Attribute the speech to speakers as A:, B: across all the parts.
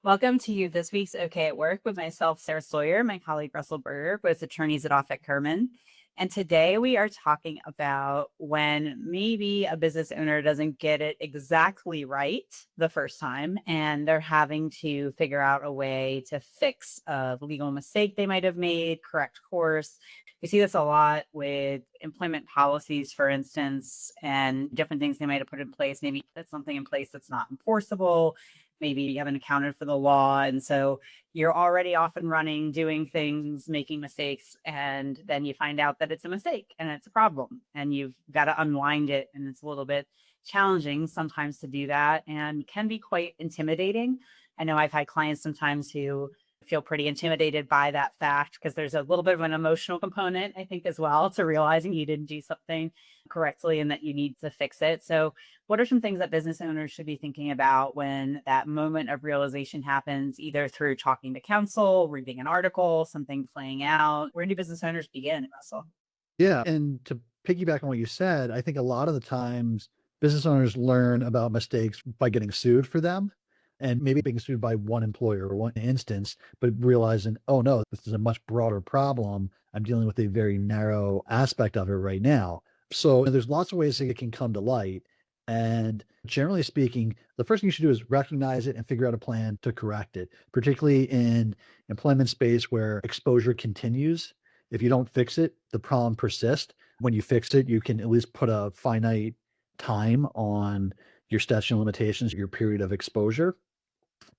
A: Welcome to this week's OK at Work with myself, Sarah Sawyer, my colleague Russell Berger, both attorneys at Offit Kurman. And today we are talking about when maybe a business owner doesn't get it exactly right the first time, and they're having to figure out a way to fix a legal mistake they might have made, correct course. We see this a lot with employment policies, for instance, and different things they might have put in place. Maybe that's something in place that's not enforceable. Maybe you haven't accounted for the law. And so you're already off and running, doing things, making mistakes. And then you find out that it's a mistake and it's a problem and you've got to unwind it. And it's a little bit challenging sometimes to do that and can be quite intimidating. I know I've had clients sometimes who feel pretty intimidated by that fact because there's a little bit of an emotional component, I think, as well, to realizing you didn't do something correctly and that you need to fix it. So what are some things that business owners should be thinking about when that moment of realization happens, either through talking to counsel, reading an article, something playing out? Where do business owners begin, Russell?
B: Yeah, and to piggyback on what you said, I think a lot of the times business owners learn about mistakes by getting sued for them and maybe being sued by one employer or one instance, but realizing, oh no, this is a much broader problem. I'm dealing with a very narrow aspect of it right now. So there's lots of ways that it can come to light. And generally speaking, the first thing you should do is recognize it and figure out a plan to correct it, particularly in employment space where exposure continues. If you don't fix it, the problem persists. When you fix it, you can at least put a finite time on your statute of limitations, your period of exposure.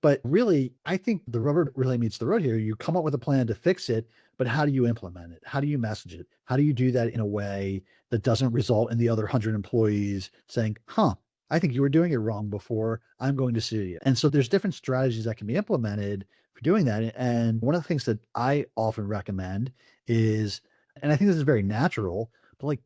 B: But really, I think the rubber really meets the road here. You come up with a plan to fix it, but how do you implement it? How do you message it? How do you do that in a way that doesn't result in the other 100 employees saying, huh, I think you were doing it wrong before. I'm going to sue you. And so there's different strategies that can be implemented for doing that. And one of the things that I often recommend is, and I think this is very natural, but like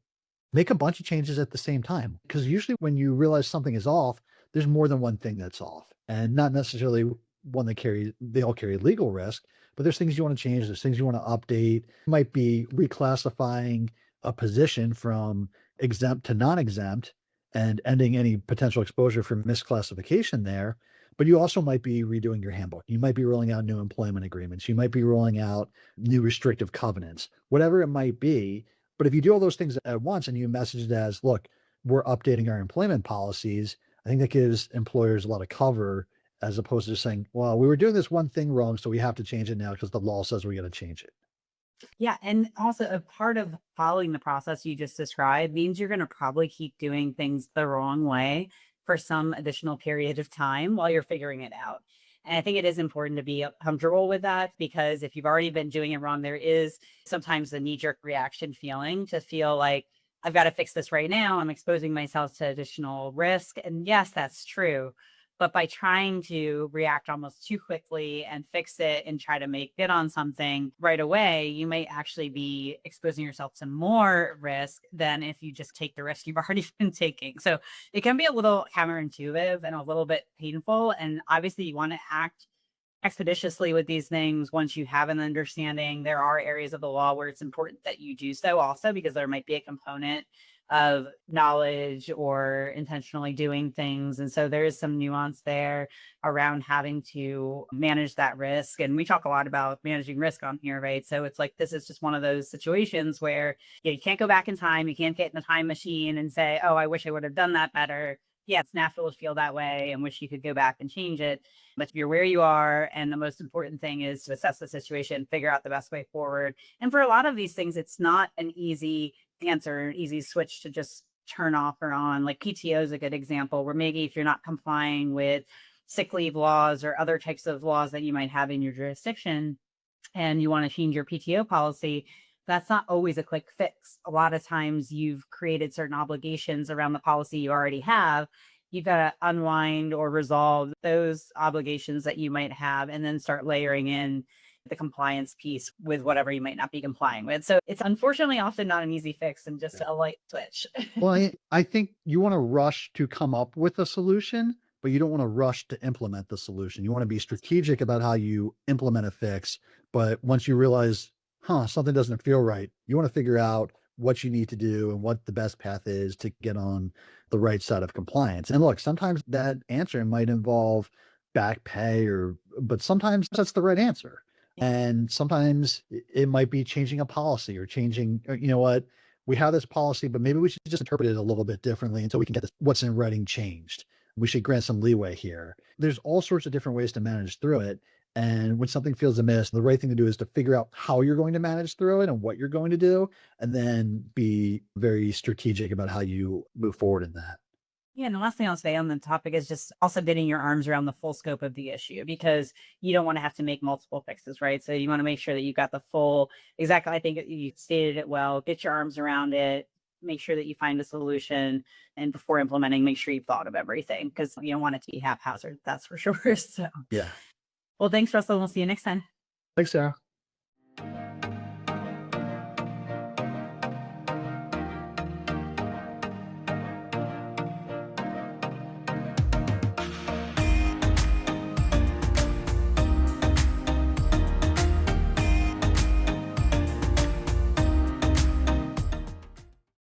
B: make a bunch of changes at the same time. Because usually when you realize something is off, there's more than one thing that's off, and not necessarily one that they all carry legal risk, but there's things you want to change, there's things you want to update. It might be reclassifying a position from exempt to non-exempt and ending any potential exposure for misclassification there. But you also might be redoing your handbook. You might be rolling out new employment agreements. You might be rolling out new restrictive covenants, whatever it might be. But if you do all those things at once and you message it as, look, we're updating our employment policies, I think that gives employers a lot of cover as opposed to just saying, well, we were doing this one thing wrong, so we have to change it now because the law says we got to change it.
A: Yeah. And also, a part of following the process you just described means you're going to probably keep doing things the wrong way for some additional period of time while you're figuring it out. And I think it is important to be comfortable with that because if you've already been doing it wrong, there is sometimes a knee jerk reaction feeling to feel like, I've got to fix this right now. I'm exposing myself to additional risk. And yes, that's true. But by trying to react almost too quickly and fix it and try to make good on something right away, you may actually be exposing yourself to more risk than if you just take the risk you've already been taking. So it can be a little counterintuitive and a little bit painful. And obviously, you want to act expeditiously with these things once you have an understanding. There are areas of the law where it's important that you do so also because there might be a component of knowledge or intentionally doing things. And so there is some nuance there around having to manage that risk. And we talk a lot about managing risk on here, right? So it's like this is just one of those situations where you can't go back in time. You can't get in the time machine and say, oh, I wish I would have done that better. Yeah, it's natural to feel that way and wish you could go back and change it. But you're where you are. And the most important thing is to assess the situation, figure out the best way forward. And for a lot of these things, it's not an easy answer, an easy switch to just turn off or on. Like PTO is a good example where maybe if you're not complying with sick leave laws or other types of laws that you might have in your jurisdiction and you want to change your PTO policy, that's not always a quick fix. A lot of times you've created certain obligations around the policy you already have. You've got to unwind or resolve those obligations that you might have and then start layering in the compliance piece with whatever you might not be complying with. So it's unfortunately often not an easy fix and just a light switch.
B: Well, I think you want to rush to come up with a solution, but you don't want to rush to implement the solution. You want to be strategic about how you implement a fix. But once you realize, something doesn't feel right, you want to figure out what you need to do and what the best path is to get on the right side of compliance. And look, sometimes that answer might involve back pay or but sometimes that's the right answer. And sometimes it might be changing a policy or changing, you know what, we have this policy, but maybe we should just interpret it a little bit differently until we can get this, what's in writing changed. We should grant some leeway here. There's all sorts of different ways to manage through it. And when something feels amiss, the right thing to do is to figure out how you're going to manage through it and what you're going to do, and then be very strategic about how you move forward in that.
A: Yeah, and the last thing I'll say on the topic is just also getting your arms around the full scope of the issue, because you don't want to have to make multiple fixes, right? So you want to make sure that you've got the full, exactly. I think you stated it well. Get your arms around it. Make sure that you find a solution, and before implementing, make sure you've thought of everything, because you don't want it to be haphazard. That's for sure. So,
B: Yeah.
A: well, thanks, Russell. We'll see you next time.
B: Thanks, Sarah.